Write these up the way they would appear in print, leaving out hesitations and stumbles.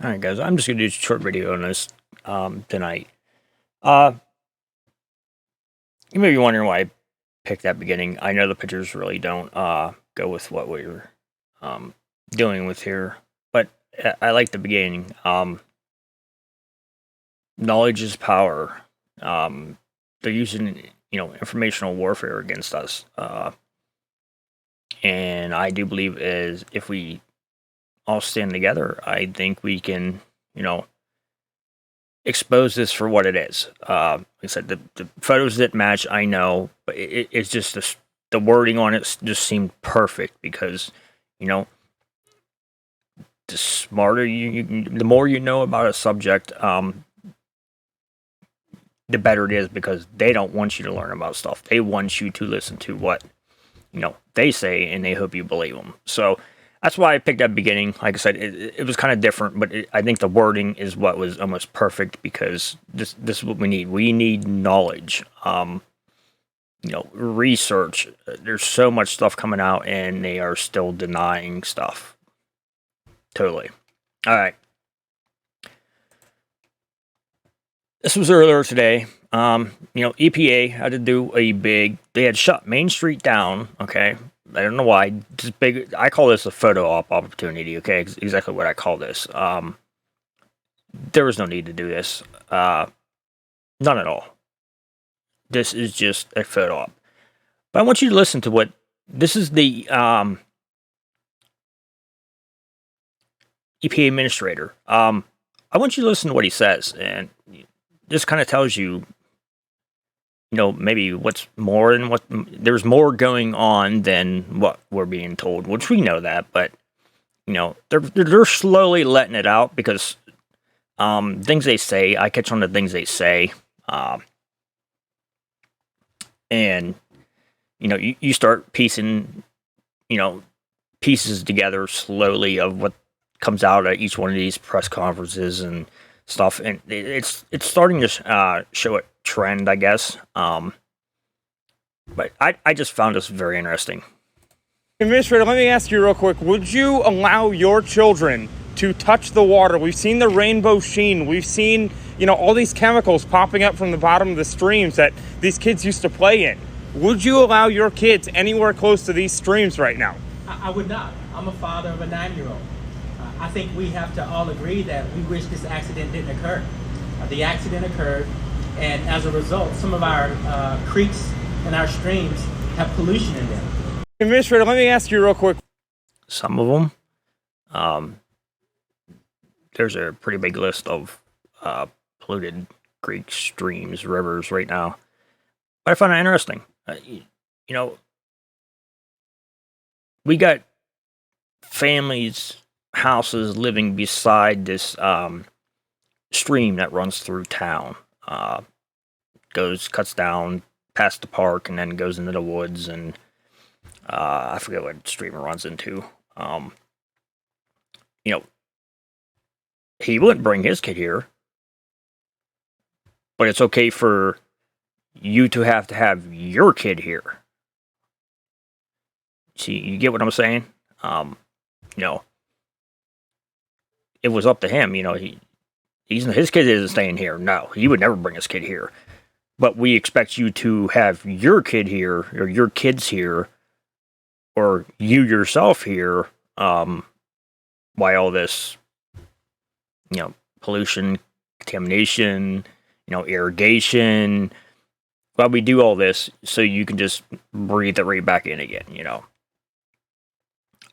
Alright guys, I'm just gonna do a short video on this tonight. Uh you may be wondering why I picked that beginning. I know the pictures really don't go with what we're doing with here, but I like the beginning. Knowledge is power. They're using informational warfare against us. And I do believe is if we all stand together, I think we can, expose this for what it is. Like I said, the photos that match, I know, but it's just the wording on it just seemed perfect because, you know, the smarter the more you know about a subject, the better it is because they don't want you to learn about stuff. They want you to listen to what, they say and they hope you believe them. So that's why I picked that beginning. Like I said, it was kind of different, but I think the wording is what was almost perfect because this is what we need. We need knowledge, research. There's so much stuff coming out, and they are still denying stuff. Totally. All right. This was earlier today. EPA had to do they had shut Main Street down. Okay. I don't know why. I call this a photo op opportunity, okay? Exactly what I call this. There was no need to do this. None at all. This is just a photo op. But I want you to listen to what... This is the EPA administrator. I want you to listen to what he says. And this kind of tells you, maybe what's more and there's more going on than what we're being told, which we know that, but they're slowly letting it out because things they say, I catch on to things they say, and you start piecing pieces together slowly of what comes out at each one of these press conferences and stuff, and it's starting to show a trend, I guess. But I just found this very interesting. Administrator, let me ask you real quick. Would you allow your children to touch the water? We've seen the rainbow sheen. We've seen, all these chemicals popping up from the bottom of the streams that these kids used to play in. Would you allow your kids anywhere close to these streams right now? I would not. I'm a father of a 9-year-old. I think we have to all agree that we wish this accident didn't occur. The accident occurred, and as a result, some of our creeks and our streams have pollution in them. Administrator, let me ask you real quick. Some of them, there's a pretty big list of polluted creeks, streams, rivers right now. But I find it interesting. We got families, houses living beside this stream that runs through town. Cuts down past the park and then goes into the woods, and I forget what stream it runs into. He wouldn't bring his kid here, but it's okay for you to have your kid here. See, you get what I'm saying? It was up to him. His kid isn't staying here. No, he would never bring his kid here. But we expect you to have your kid here, or your kids here, or you yourself here, why all this, pollution, contamination, irrigation. Why we do all this so you can just breathe it right back in again,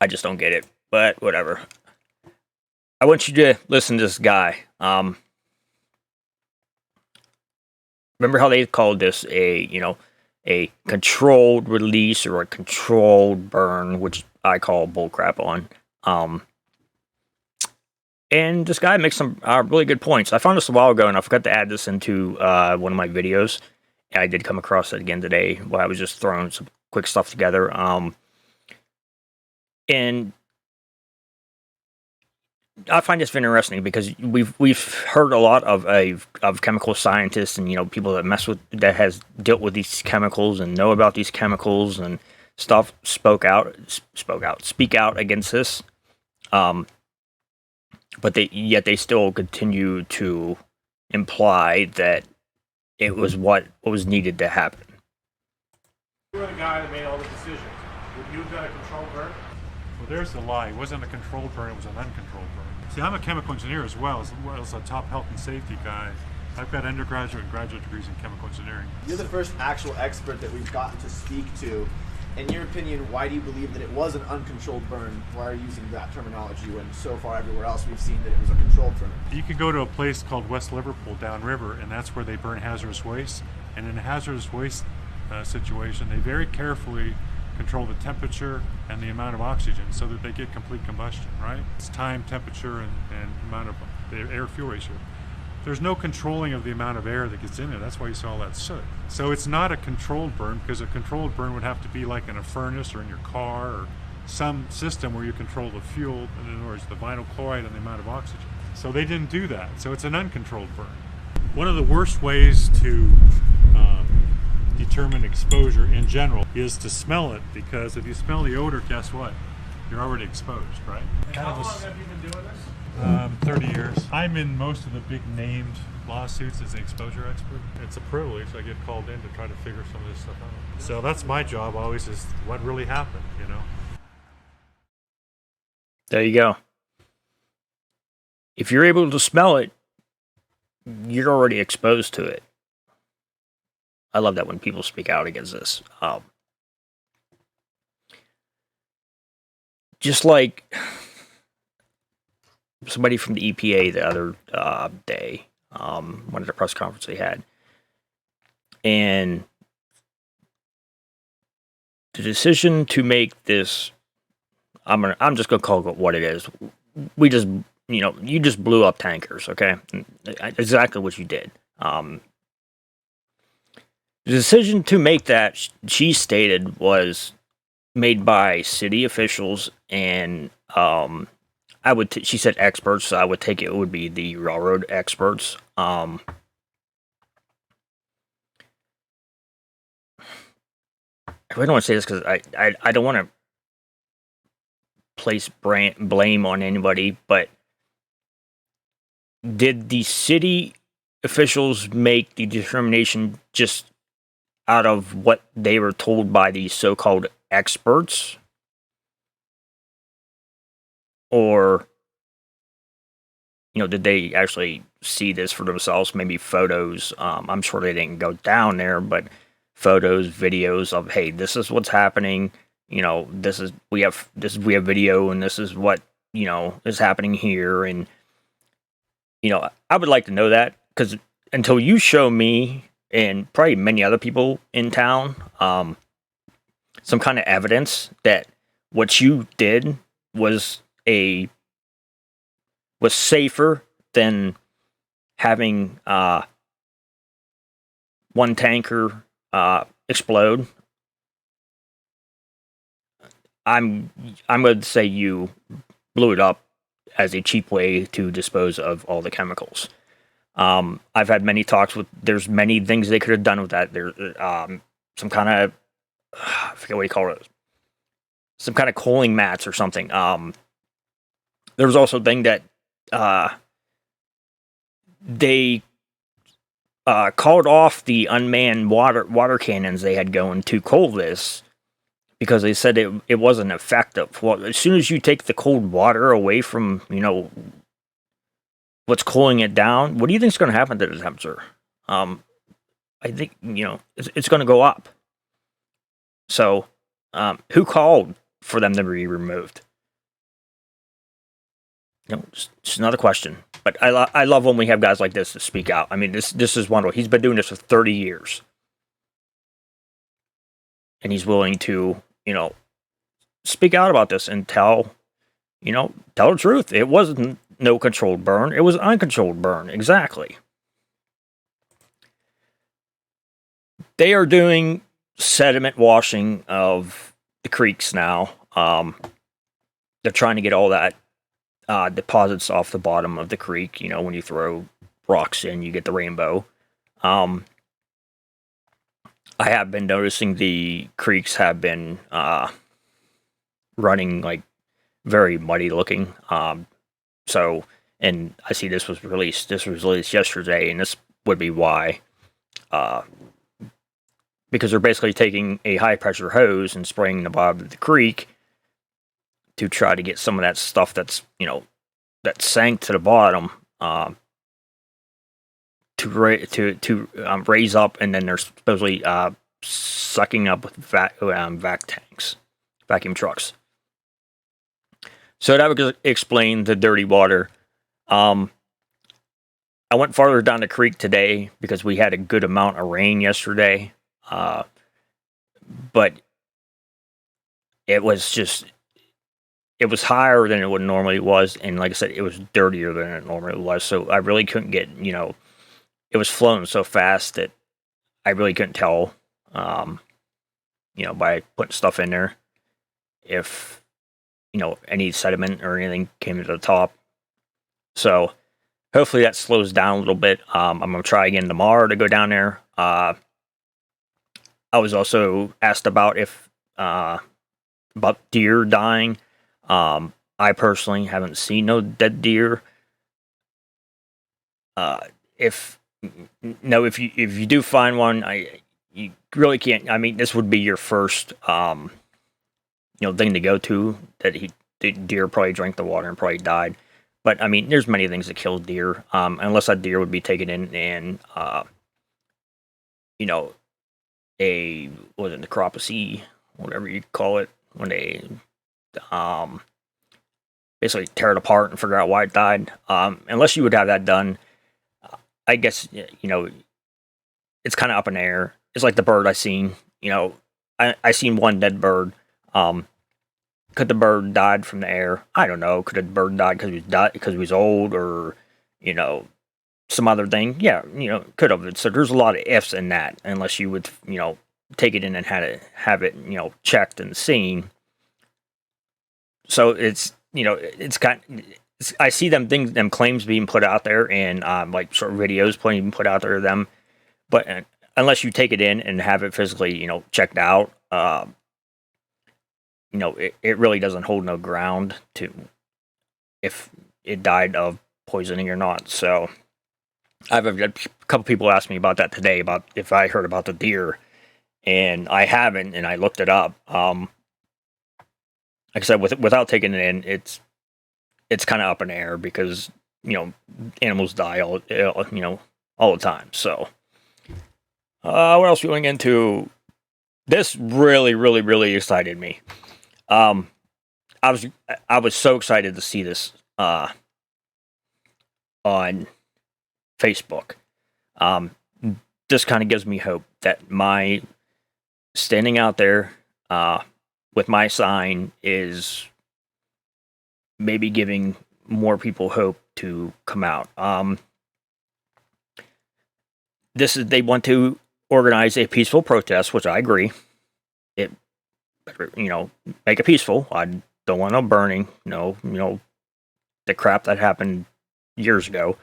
I just don't get it, but whatever. I want you to listen to this guy. Remember how they called this a controlled release or a controlled burn, which I call bullcrap on. And this guy makes some really good points. I found this a while ago, and I forgot to add this into one of my videos. I did come across it again today while I was just throwing some quick stuff together. And I find this very interesting because we've heard a lot of chemical scientists and people that has dealt with these chemicals and know about these chemicals and stuff speak out against this. but yet they still continue to imply that it was what was needed to happen. You were the guy that made all the decisions. Would you have done a controlled burn? Well, there's the lie. It wasn't a controlled burn, it was an uncontrolled burn. See, I'm a chemical engineer as well as a top health and safety guy. I've got undergraduate and graduate degrees in chemical engineering. You're the first actual expert that we've gotten to speak to. In your opinion, why do you believe that it was an uncontrolled burn? Why are you using that terminology when so far everywhere else we've seen that it was a controlled burn? You can go to a place called West Liverpool downriver, and that's where they burn hazardous waste. And in a hazardous waste situation, they very carefully control the temperature and the amount of oxygen so that they get complete combustion, right? It's time, temperature, and amount of the air-fuel ratio. There's no controlling of the amount of air that gets in there. That's why you saw all that soot. So it's not a controlled burn, because a controlled burn would have to be like in a furnace or in your car or some system where you control the fuel, in other words, the vinyl chloride and the amount of oxygen. So they didn't do that. So it's an uncontrolled burn. One of the worst ways to determine exposure in general is to smell it, because if you smell the odor, guess what? You're already exposed, right? How long have you been doing this? 30 years. I'm in most of the big named lawsuits as the exposure expert. It's a privilege. I get called in to try to figure some of this stuff out. So that's my job always, is what really happened, you know? There you go. If you're able to smell it, you're already exposed to it. I love that when people speak out against this. Just like somebody from the EPA the other day, one of the press conference they had, and the decision to make this, I'm just gonna call it what it is. We just, you just blew up tankers, okay? Exactly what you did. The decision to make that, she stated, was made by city officials and she said experts, so I would take it would be the railroad experts. I really don't want to say this because I don't want to place blame on anybody, but did the city officials make the determination just out of what they were told by these so-called experts? Or, did they actually see this for themselves? Maybe photos. I'm sure they didn't go down there, but photos, videos of, hey, this is what's happening. We have video, and this is what is happening here. And I would like to know that, because until you show me and probably many other people in town some kind of evidence that what you did was safer than having one tanker explode, I'm going to say you blew it up as a cheap way to dispose of all the chemicals. I've had many talks with. There's many things they could have done with that. There's some kind of, I forget what you call it, some kind of cooling mats or something. There was also a thing that they called off the unmanned water cannons they had going to cool this, because they said it wasn't effective. Well, as soon as you take the cold water away from what's cooling it down, what do you think is going to happen to the temperature? I think it's going to go up. So, who called for them to be removed? Just another question. But I love when we have guys like this to speak out. I mean, this is wonderful. He's been doing this for 30 years. And he's willing to, speak out about this and tell the truth. It wasn't no controlled burn. It was uncontrolled burn. Exactly. They are doing sediment washing of the creeks now. They're trying to get all that deposits off the bottom of the creek. When you throw rocks in, you get the rainbow. I have been noticing the creeks have been running like very muddy looking. So and I see this was released. This was released yesterday, and this would be why. Because they're basically taking a high pressure hose and spraying the bottom of the creek to try to get some of that stuff that's, that sank to the bottom, to raise up, and then they're supposedly sucking up with vacuum trucks. So that would explain the dirty water. I went farther down the creek today because we had a good amount of rain yesterday, but it was higher than it would normally was, and like I said, it was dirtier than it normally was. So I really couldn't get, it was flowing so fast that I really couldn't tell, by putting stuff in there, if any sediment or anything came to the top. So hopefully that slows down a little bit. I'm gonna try again tomorrow to go down there. I was also asked about about deer dying. I personally haven't seen no dead deer. If you do find one, you really can't. I mean, this would be your first thing to go to, that the deer probably drank the water and probably died. But I mean, there's many things that kill deer, unless that deer would be taken in and was it necropsy, whatever you call it, when they basically tear it apart and figure out why it died. Unless you would have that done, I guess it's kind of up in the air. It's like the bird I seen. I seen one dead bird. Could the bird died from the air? I don't know. Could the bird died because he was old, or some other thing? Yeah, could have. So there's a lot of ifs in that, unless you would take it in and have it checked and seen. So it's I see them claims being put out there, and like sort of videos being put out there of them, but unless you take it in and have it physically checked out, it really doesn't hold no ground to if it died of poisoning or not. So I've had a couple people ask me about that today, about if I heard about the deer, and I haven't, and I looked it up. Like I said, without taking it in, it's kind of up in the air, because animals die all the time. So what else are we going into? This really, really, really excited me. I was so excited to see this on Facebook. This kind of gives me hope that my standing out there with my sign is maybe giving more people hope to come out. They want to organize a peaceful protest, which I agree. It better, make it peaceful. I don't want no burning, the crap that happened years ago.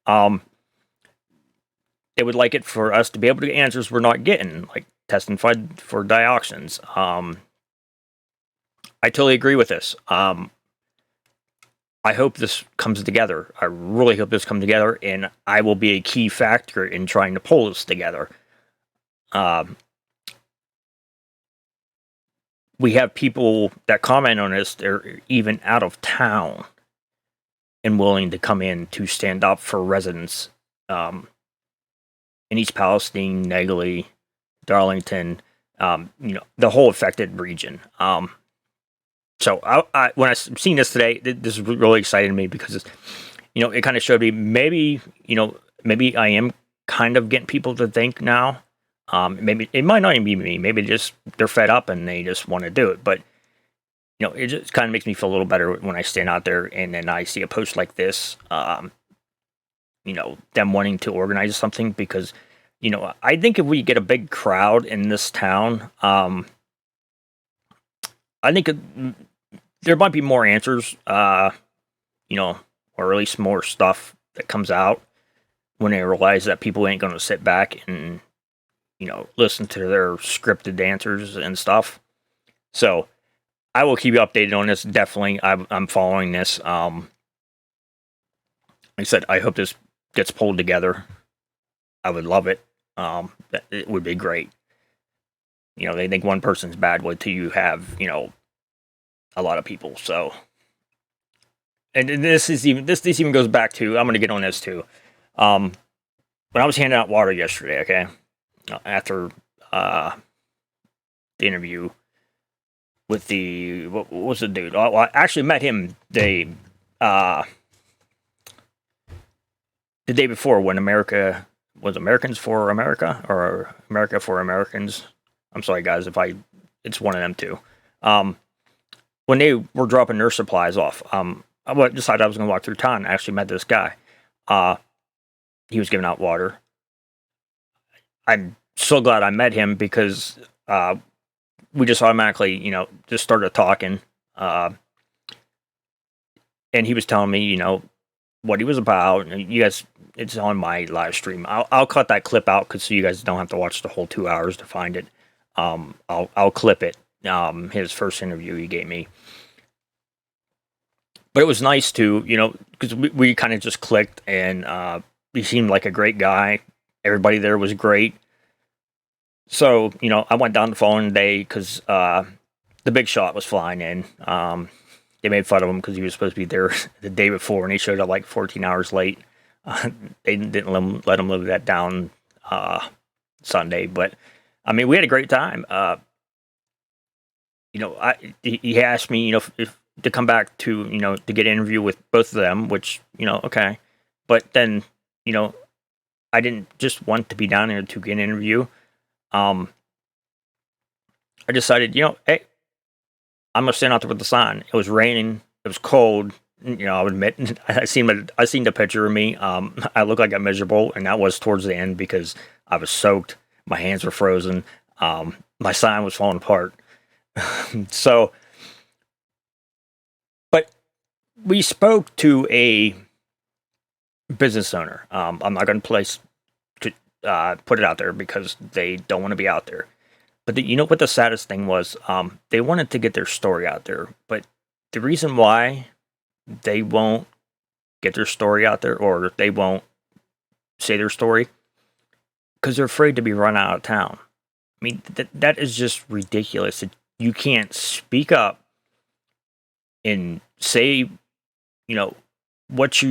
They would like it for us to be able to get answers we're not getting, like testing for dioxins. I totally agree with this. I hope this comes together. I really hope this comes together, and I will be a key factor in trying to pull this together. We have people that comment on this, they're even out of town and willing to come in to stand up for residents in East Palestine, Negley, Darlington, the whole affected region. So when I seen this today, this really excited me, because it kind of showed me maybe I am kind of getting people to think now. Maybe it might not even be me. Maybe just they're fed up and they just want to do it. But it just kind of makes me feel a little better when I stand out there and then I see a post like this. Them wanting to organize something, because I think if we get a big crowd in this town, I think there might be more answers, or at least more stuff that comes out when they realize that people ain't going to sit back and listen to their scripted answers and stuff. So I will keep you updated on this. Definitely, I'm following this. I said, I hope this gets pulled together. I would love it. It would be great. They think one person's bad wait till you have, a lot of people. So, and this even goes back to, I'm going to get on this too. When I was handing out water yesterday, okay, after the interview with what was the dude? Well, I actually met him the day before when America was Americans for America or America for Americans. I'm sorry, guys, it's one of them two. When they were dropping nurse supplies off, I decided I was going to walk through town. I actually met this guy. He was giving out water. I'm so glad I met him because we just automatically, just started talking. And he was telling me, what he was about. And you guys, it's on my live stream. I'll cut that clip out so you guys don't have to watch the whole 2 hours to find it. I'll clip it. His first interview he gave me. But it was nice to, because we kind of just clicked, and he seemed like a great guy. Everybody there was great. So, I went down the following day because the Big Shot was flying in. They made fun of him because he was supposed to be there the day before, and he showed up like 14 hours late. They didn't let him live that down Sunday. But, I mean, we had a great time. He asked me, if to come back to, to get an interview with both of them, which, okay. But then, I didn't just want to be down there to get an interview. I decided, hey, I'm gonna stand out there with the sign. It was raining. It was cold. I'll admit, I seen the picture of me. I looked like I'm miserable, and that was towards the end because I was soaked. My hands were frozen. My sign was falling apart. So, but we spoke to a business owner. I'm not going to put it out there because they don't want to be out there. But what the saddest thing was? They wanted to get their story out there, but the reason why they won't get their story out there, or they won't say their story, because they're afraid to be run out of town. I mean, that is just ridiculous. You can't speak up and say, what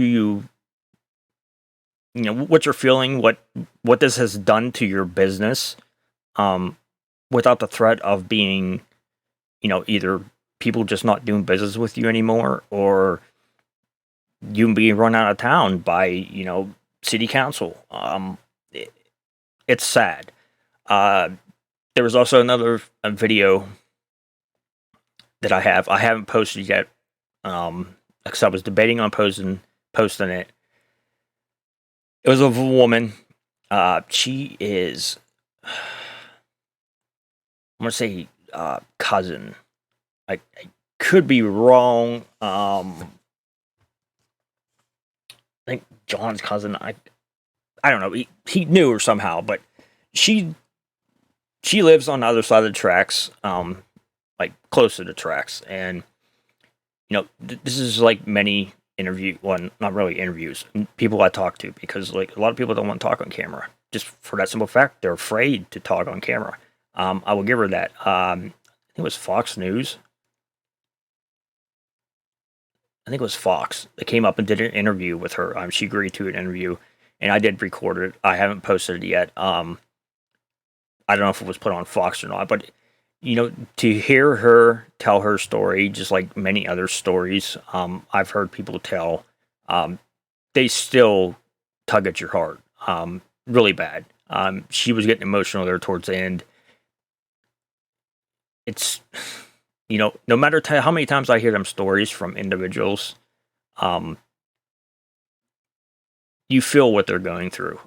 what you're feeling, what this has done to your business, without the threat of being, either people just not doing business with you anymore, or you being run out of town by, city council. It's sad. There was also another video that I haven't posted yet, because I was debating on posting it. It was of a woman. She is, I'm gonna say, cousin. I could be wrong. I think John's cousin. I don't know. He knew her somehow, but she lives on the other side of the tracks, like close to the tracks, and this is like many not really interviews, people I talk to, because like a lot of people don't want to talk on camera, just for that simple fact they're afraid to talk on camera. I will give her that. I think it was Fox News. I think it was Fox that came up and did an interview with her. She agreed to an interview, and I did record it. I haven't posted it yet. I don't know if it was put on Fox or not, but to hear her tell her story, just like many other stories I've heard people tell, they still tug at your heart, really bad. She was getting emotional there towards the end. It's, no matter how many times I hear them stories from individuals, you feel what they're going through.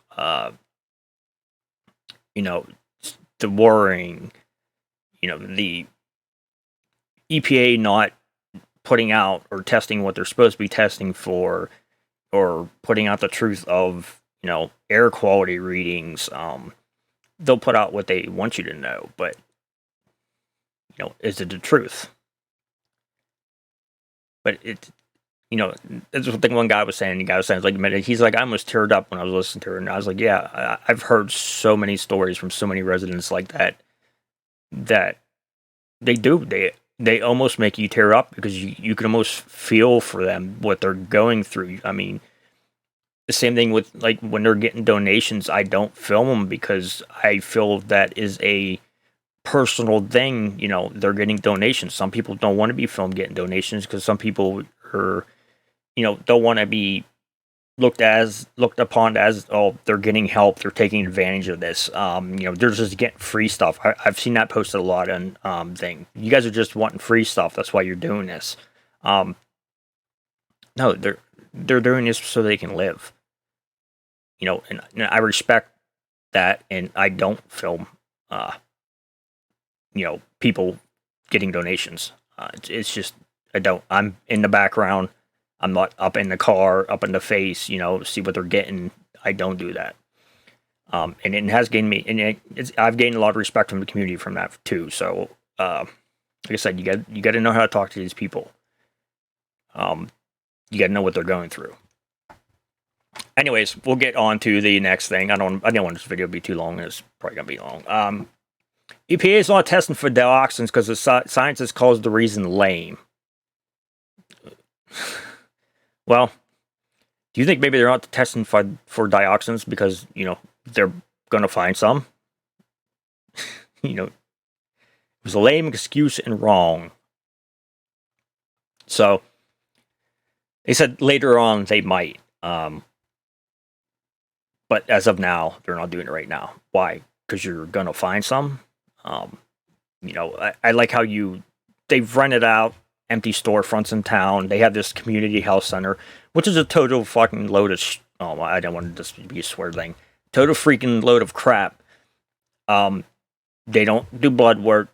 The worrying, the EPA not putting out or testing what they're supposed to be testing for, or putting out the truth of, air quality readings. They'll put out what they want you to know, but, is it the truth? But you know, that's what the one guy was saying. The guy was saying, like, he's like, I almost teared up when I was listening to her. And I was like, yeah, I've heard so many stories from so many residents like that, that they do. They almost make you tear up because you can almost feel for them, what they're going through. I mean, the same thing with, like, when they're getting donations, I don't film them because I feel that is a personal thing. You know, they're getting donations. Some people don't want to be filmed getting donations because some people are, you know, don't want to be looked upon as, oh, they're getting help, they're taking advantage of this. You know, they're just getting free stuff. I've seen that posted a lot on thing. You guys are just wanting free stuff. That's why you're doing this. No, they're doing this so they can live. You know, and I respect that, and I don't film, you know, people getting donations. It's just, I don't. I'm in the background. I'm not up in the car, up in the face, you know, see what they're getting. I don't do that. And it has gained me, and I've gained a lot of respect from the community from that too. So, like I said, you got to know how to talk to these people. You got to know what they're going through. Anyways, we'll get on to the next thing. I don't want this video to be too long. It's probably gonna be long. EPA is not testing for dioxins because the scientists calls the reason lame. Well, do you think maybe they're not testing for dioxins because, you know, they're going to find some? You know, it was a lame excuse and wrong. So, they said later on they might. But as of now, they're not doing it right now. Why? Because you're going to find some. You know, I like how they've rented out empty storefronts in town. They have this community health center, which is a total fucking load of I don't want this to be a swear thing. Total freaking load of crap. They don't do blood work.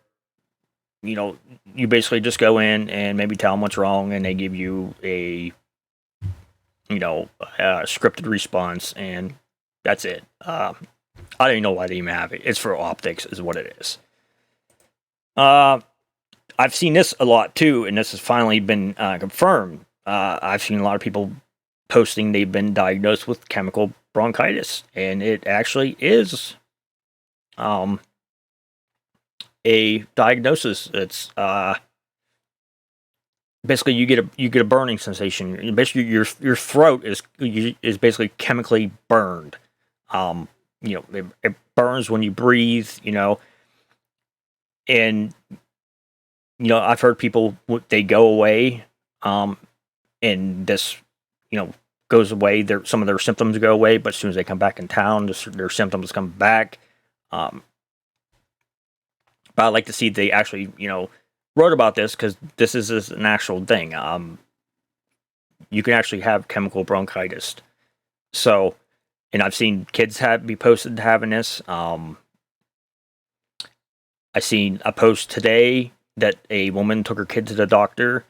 You know, you basically just go in and maybe tell them what's wrong, and they give you a scripted response, and that's it. I don't even know why they even have it. It's for optics, is what it is. I've seen this a lot too, and this has finally been confirmed. I've seen a lot of people posting they've been diagnosed with chemical bronchitis, and it actually is a diagnosis. It's basically you get a burning sensation. Basically, your throat is basically chemically burned. You know, it burns when you breathe. You know, and you know, I've heard people, they go away, and this, you know, goes away. Some of their symptoms go away, but as soon as they come back in town, their symptoms come back. But I'd like to see if they actually, you know, wrote about this, because this is an actual thing. You can actually have chemical bronchitis. So, and I've seen kids be posted having this. I seen a post today that a woman took her kid to the doctor,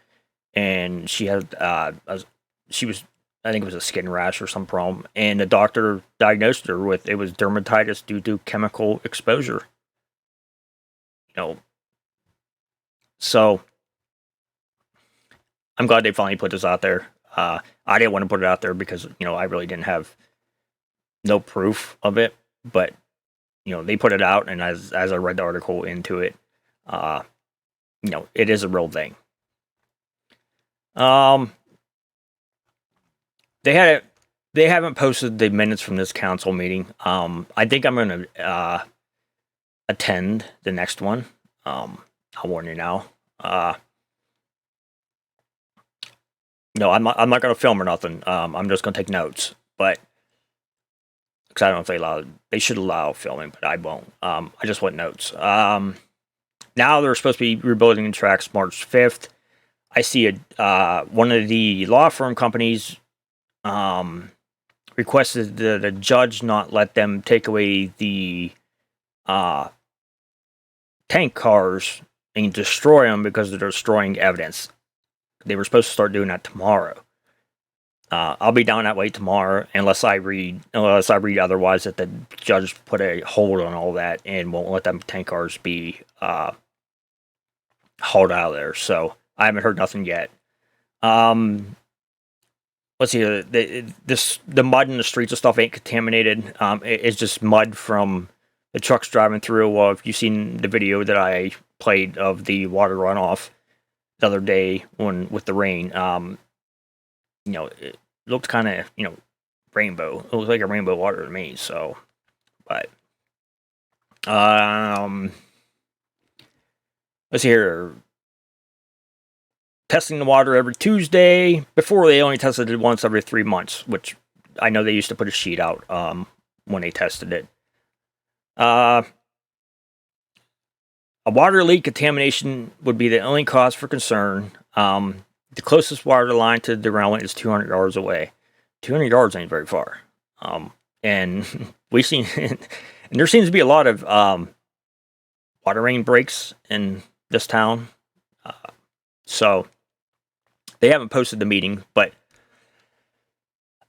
and she had I think it was a skin rash or some problem, and the doctor diagnosed her with, it was dermatitis due to chemical exposure. You know, so I'm glad they finally put this out there. I didn't want to put it out there because, you know, I really didn't have no proof of it, but you know, they put it out, and as I read the article into it, you know, it is a real thing. They haven't posted the minutes from this council meeting. I think I'm going to attend the next one. I'll warn you now. No, I'm not going to film or nothing. I'm just going to take notes, but because I don't know if they should allow filming, but I won't. I just want notes. Now they're supposed to be rebuilding the tracks March 5th. I see one of the law firm companies requested the judge not let them take away the tank cars and destroy them because they're destroying evidence. They were supposed to start doing that tomorrow. I'll be down that way tomorrow, unless I read otherwise, that the judge put a hold on all that and won't let them tank cars be hauled out of there. So I haven't heard nothing yet. let's see, the mud in the streets and stuff ain't contaminated. It's just mud from the trucks driving through. If you've seen the video that I played of the water runoff the other day with the rain, it looked kind of, rainbow. It looked like a rainbow water to me. So, but let's see here. Testing the water every Tuesday. Before, they only tested it once every 3 months, which I know they used to put a sheet out when they tested it. A water leak contamination would be the only cause for concern. The closest water line to the derailment is 200 yards away. 200 yards ain't very far. And we've seen, and there seems to be a lot of water main breaks in this town. So they haven't posted the meeting, but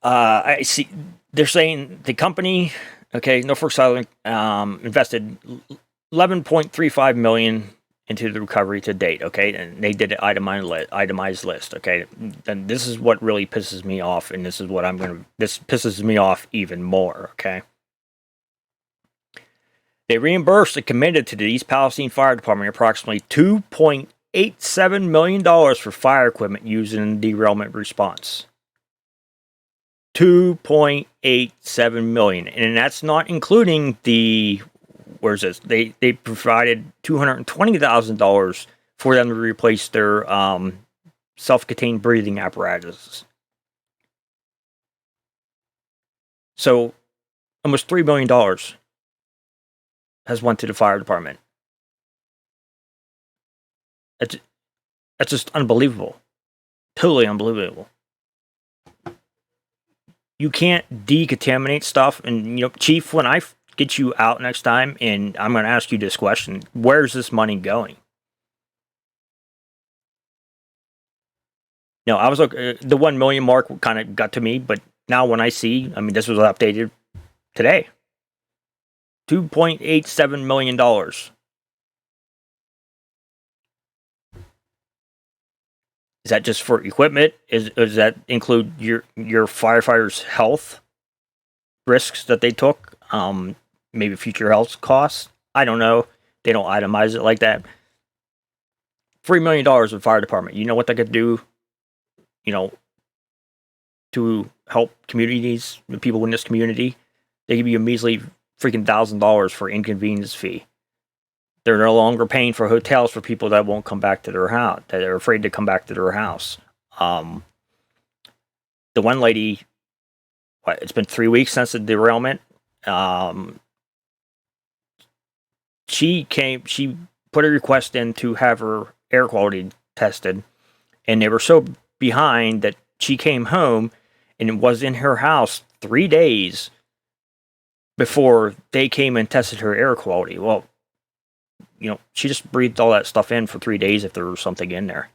I see they're saying the company, Norfolk Southern, invested $11.35 million into the recovery to date. And they did an itemized list. And this is what really pisses me off, and this is what this pisses me off even more. They reimbursed and committed to the East Palestine Fire Department approximately $2.87 million for fire equipment used in derailment response. $2.87 million, and that's not including the. Where's this? They provided $220,000 for them to replace their self-contained breathing apparatus. So almost $3 million has went to the fire department. That's just unbelievable. Totally unbelievable. You can't decontaminate stuff. And, Chief, when I get you out next time, and I'm going to ask you this question, where's this money going? I was like, the 1 million mark kind of got to me, but now when I see, this was updated today. $2.87 million. Is that just for equipment? Does that include your firefighters' health risks that they took? Maybe future health costs? I don't know. They don't itemize it like that. $3 million in the fire department. You know what they could do? To help communities, the people in this community. They give you a measly freaking $1,000 for inconvenience fee. They're no longer paying for hotels for people that won't come back to their house, that are afraid to come back to their house. The one lady, it's been 3 weeks since the derailment. She put a request in to have her air quality tested, and they were so behind that she came home and was in her house 3 days before they came and tested her air quality. Well, she just breathed all that stuff in for 3 days if there was something in there.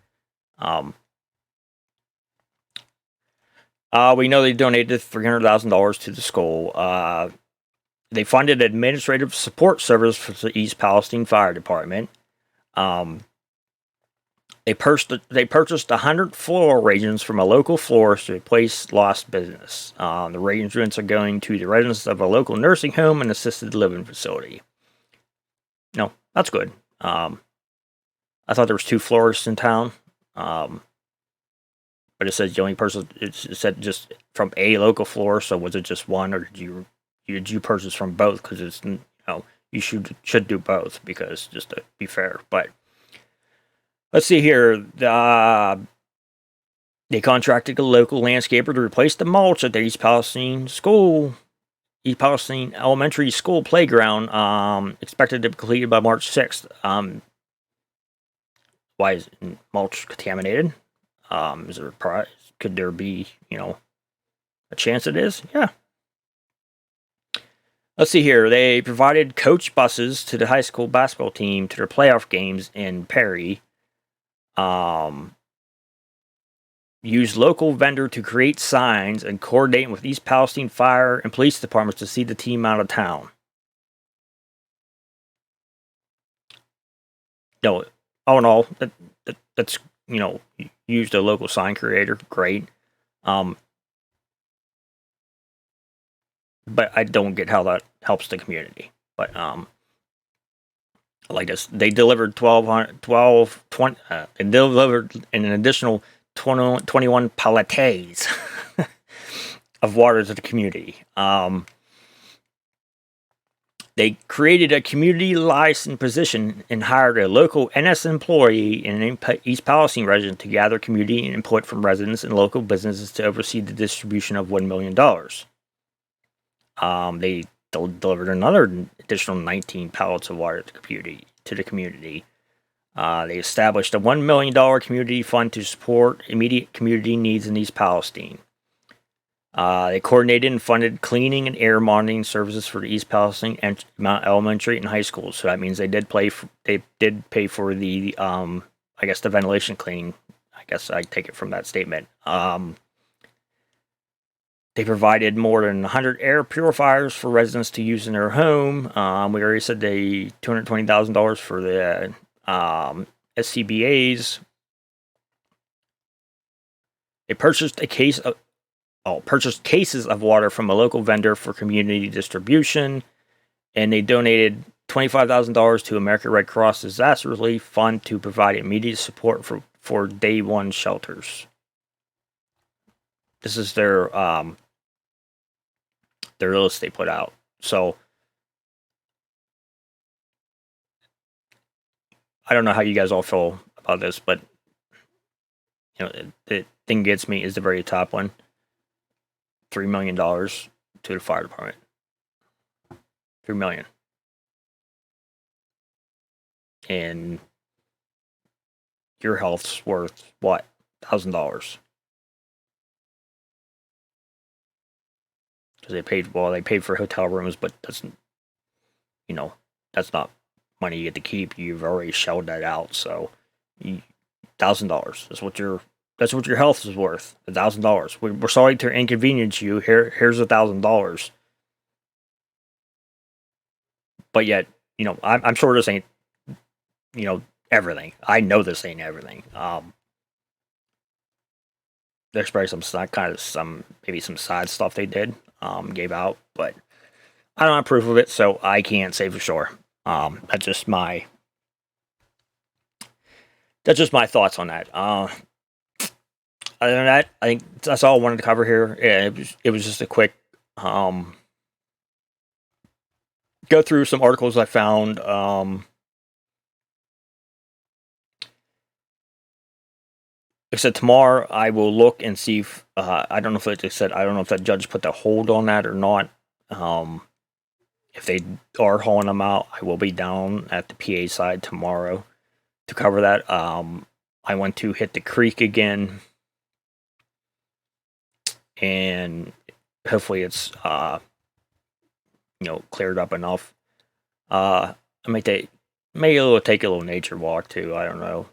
We know they donated $300,000 to the school. They funded administrative support service for the East Palestine Fire Department. They purchased 100 floral arrangements from a local florist to replace lost business. The arrangements are going to the residents of a local nursing home and assisted living facility. No, that's good. I thought there was 2 florists in town, but it says the only person. It said just from a local florist. So was it just one, or did you purchase from both? Because it's you should do both, because just to be fair. But let's see here. They contracted a local landscaper to replace the mulch at the East Palestine Elementary School playground, expected to be completed by March 6th. Why is mulch contaminated? Is there a price? Could there be, a chance it is? Yeah. Let's see here. They provided coach buses to the high school basketball team to their playoff games in Perry. Used local vendor to create signs and coordinate with East Palestine Fire and Police Departments to see the team out of town. All in all, that's, used a local sign creator. Great. but I don't get how that helps the community. But like this, they delivered 20, they delivered an additional 21 palettes of water to the community. They created a community license position and hired a local NS employee in an East Palestine resident to gather community input from residents and local businesses to oversee the distribution of $1 million. They delivered another additional 19 pallets of water to the community. They established a $1 million community fund to support immediate community needs in East Palestine. They coordinated and funded cleaning and air monitoring services for the East Palestine and Mount Elementary and high schools. So that means they did pay for the I guess the ventilation cleaning. I guess I take it from that statement. They provided more than 100 air purifiers for residents to use in their home. We already said they $220,000 for the SCBAs. They purchased cases of water from a local vendor for community distribution, and they donated $25,000 to American Red Cross Disaster Relief Fund to provide immediate support for day one shelters. This is their list they put out. So I don't know how you guys all feel about this, but the thing gets me is the very top one. $3 million to the fire department. $3 million. And your health's worth what? $1,000. Because they paid for hotel rooms, but that's not money you get to keep. You've already shelled that out, so $1,000. That's what your health is worth. $1,000. We're sorry to inconvenience you. Here's $1,000. But yet, I'm sure this ain't, everything. I know this ain't everything. There's probably maybe some side stuff they did, gave out, but I don't have proof of it, so I can't say for sure. That's just my thoughts on that. Other than that, I think that's all I wanted to cover here. Yeah, it was just a quick go through some articles I found. Except tomorrow, I will look and see if I don't know if that judge put the hold on that or not. If they are hauling them out, I will be down at the PA side tomorrow to cover that. I want to hit the creek again. And hopefully it's cleared up enough. I may take a little nature walk too. I don't know.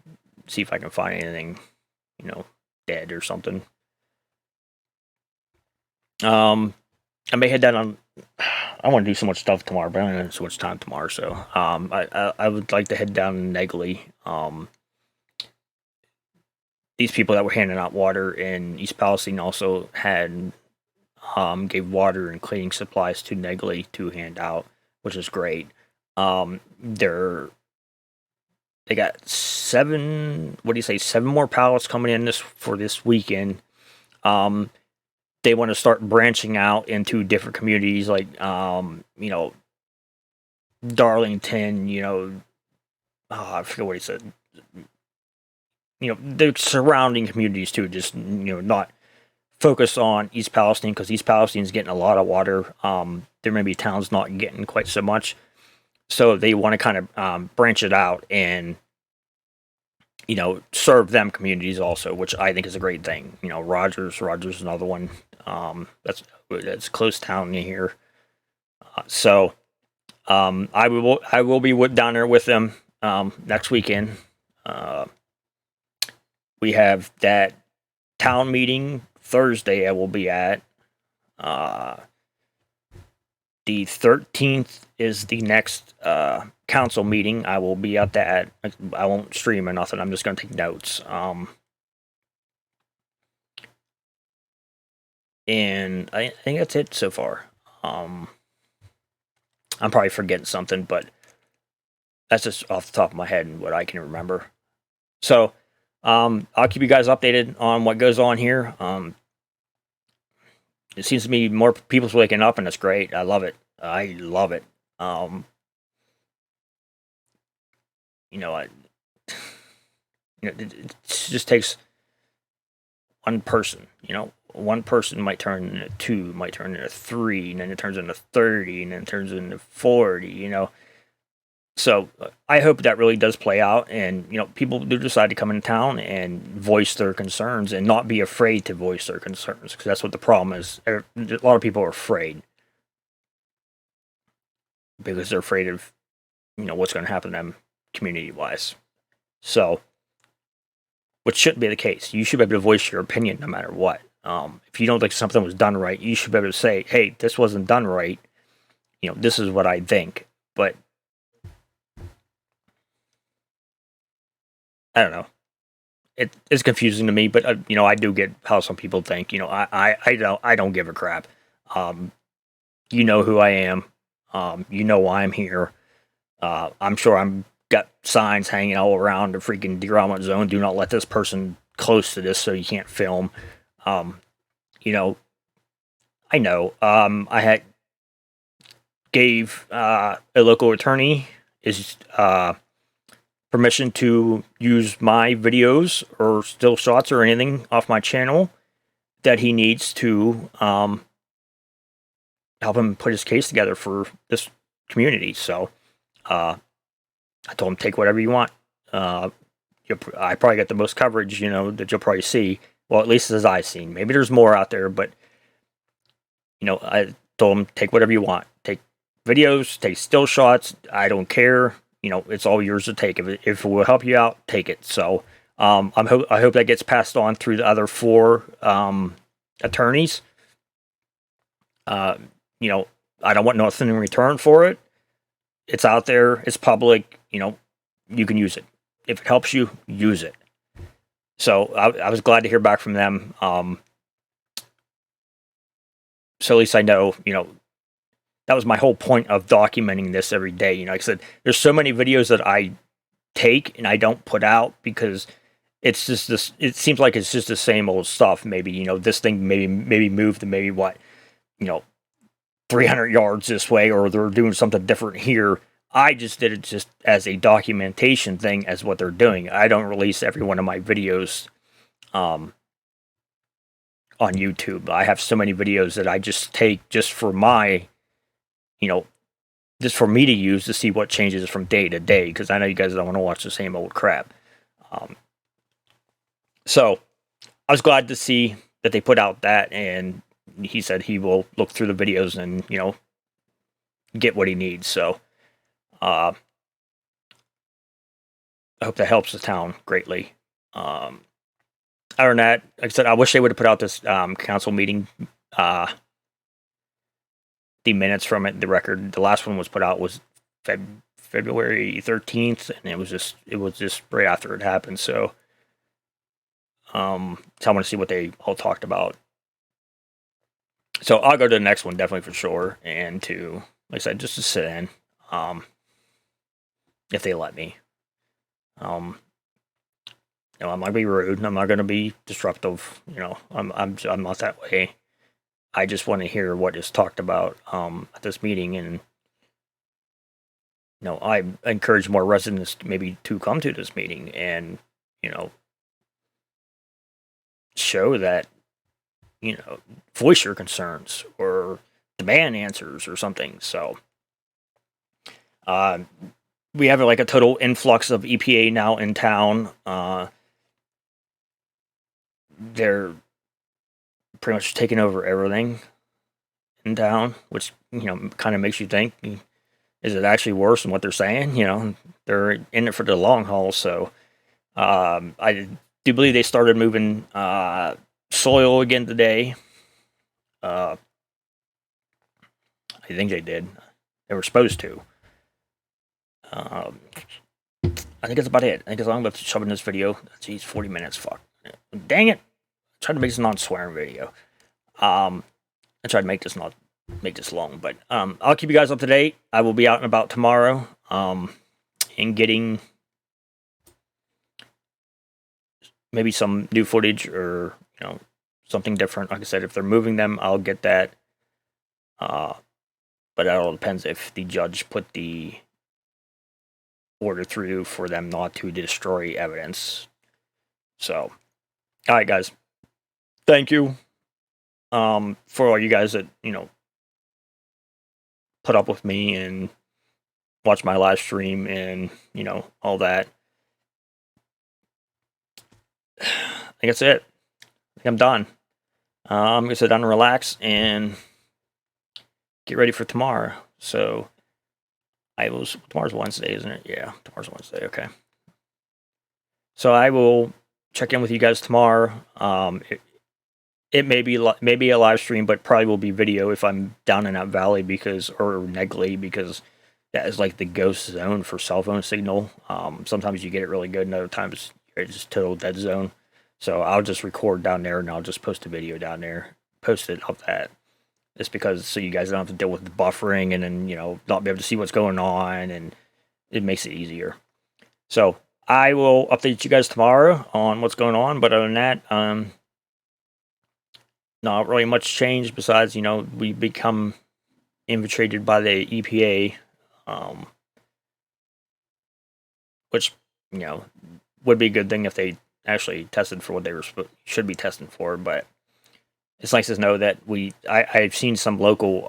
See if I can find anything, dead or something. I may head down on. I want to do so much stuff tomorrow, but I don't have so much time tomorrow. So I would like to head down to Negley. These people that were handing out water in East Palestine also had gave water and cleaning supplies to Negley to hand out, which is great. They got 7 more pallets coming in for this weekend. They want to start branching out into different communities like Darlington, I forget what he said. The surrounding communities too, just, not focus on East Palestine, because East Palestine is getting a lot of water. There may be towns not getting quite so much. So they want to kind of branch it out and, serve them communities also, which I think is a great thing. Rogers is another one. That's close town here. So I will be down there with them next weekend. We have that town meeting Thursday I will be at. The 13th is the next council meeting. I will be at that. I won't stream or nothing. I'm just going to take notes. And I think that's it so far. I'm probably forgetting something, but that's just off the top of my head and what I can remember. So, I'll keep you guys updated on what goes on here. It seems to me more people's waking up, and it's great. I love it. I love it. You know, it just takes one person. You know, one person might turn into 2, might turn into 3, and then it turns into 30, and then it turns into 40. You know, so I hope that really does play out, and you know, people do decide to come into town and voice their concerns, and not be afraid to voice their concerns, because that's what the problem is. A lot of people are afraid because they're afraid of, you know, what's going to happen to them community-wise. So, which shouldn't be the case. You should be able to voice your opinion no matter what. If you don't think something was done right, you should be able to say, "Hey, this wasn't done right. You know, this is what I think." But I don't know. It's confusing to me, but you know, I do get how some people think. You know, I don't give a crap. You know who I am. You know why I'm here. I'm sure I'm got signs hanging all around the freaking derailment zone. Do not let this person close to this, so you can't film. You know, I know. I had gave a local attorney his permission to use my videos or still shots or anything off my channel that he needs to help him put his case together for this community. So I told him, take whatever you want. I probably get the most coverage, you know, that you'll probably see. Well, at least as I've seen. Maybe there's more out there, but you know, I told him, take whatever you want. Take videos, take still shots. I don't care. You know, it's all yours to take. If it will help you out, take it. So I hope that gets passed on through the other 4 attorneys. You know, I don't want nothing in return for it. It's out there. It's public. You know, you can use it. If it helps you, use it. So I was glad to hear back from them. So at least I know, you know, that was my whole point of documenting this every day. You know, like I said, there's so many videos that I take and I don't put out because it's just this. It seems like it's just the same old stuff. Maybe, you know, this thing maybe moved, and maybe what, you know, 300 yards this way, or they're doing something different here. I just did it just as a documentation thing as what they're doing. I don't release every one of my videos on YouTube. I have so many videos that I just take just for my, you know, just for me to use to see what changes from day to day, because I know you guys don't want to watch the same old crap. So I was glad to see that they put out that, and he said he will look through the videos and, you know, get what he needs. So I hope that helps the town greatly. Other than that, like I said, I wish they would have put out this council meeting, the minutes from it, the record. The last one was put out was February 13th, and it was just right after it happened. So I want to see what they all talked about. So I'll go to the next one definitely for sure, and to, like I said, just to sit in, if they let me. You know, I'm not gonna be rude, and I'm not gonna be disruptive. You know, I'm not that way. I just want to hear what is talked about at this meeting, and you know, I encourage more residents to maybe to come to this meeting and, you know, show that, you know, voice your concerns or demand answers or something. So we have like a total influx of EPA now in town. They're pretty much taking over everything in town, which, you know, kind of makes you think, is it actually worse than what they're saying? You know, they're in it for the long haul. So I do believe they started moving soil again today. I think they did. They were supposed to. I think that's about it. I think as long as I'm shoving this video, geez, 40 minutes. Fuck. Dang it. I tried to make this non-swearing video. I tried to make this not make this long, but I'll keep you guys up to date. I will be out and about tomorrow, and getting maybe some new footage or something different. Like I said, if they're moving them, I'll get that. But it all depends if the judge put the order through for them not to destroy evidence. So, all right, guys. Thank you for all you guys that put up with me and watch my live stream and all that. I think that's it. I think I'm done. I'm gonna sit down and relax and get ready for tomorrow. So tomorrow's Wednesday, isn't it? Yeah, tomorrow's Wednesday. Okay. So I will check in with you guys tomorrow. It may be a live stream, but probably will be video if I'm down in that valley or Negley, because that is like the ghost zone for cell phone signal. Sometimes you get it really good, and other times it's just total dead zone. So I'll just record down there, and I'll just post a video down there, post it of that. Just because, so you guys don't have to deal with the buffering and then not be able to see what's going on, and it makes it easier. So I will update you guys tomorrow on what's going on. But other than that, not really much changed besides, we become infiltrated by the EPA, which, would be a good thing if they actually tested for what they should be testing for. But it's nice to know that I've seen some local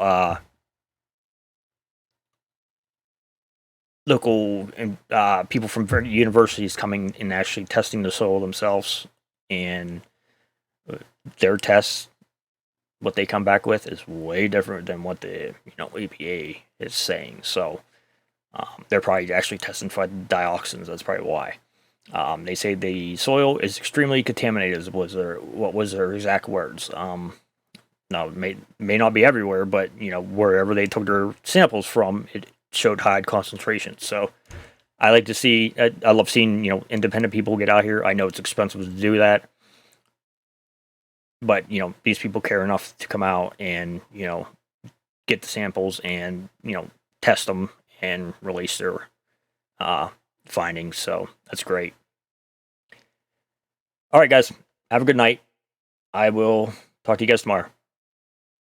people from universities coming and actually testing the soil themselves, and their tests, what they come back with is way different than what the EPA is saying. So they're probably actually testing for dioxins. That's probably why. They say the soil is extremely contaminated. What was their exact words? Now it may not be everywhere, but wherever they took their samples from, it showed high concentrations. So I like to see. I love seeing independent people get out here. I know it's expensive to do that, but these people care enough to come out and get the samples and test them and release their findings. So that's great. All right, guys, have a good night. I will talk to you guys tomorrow.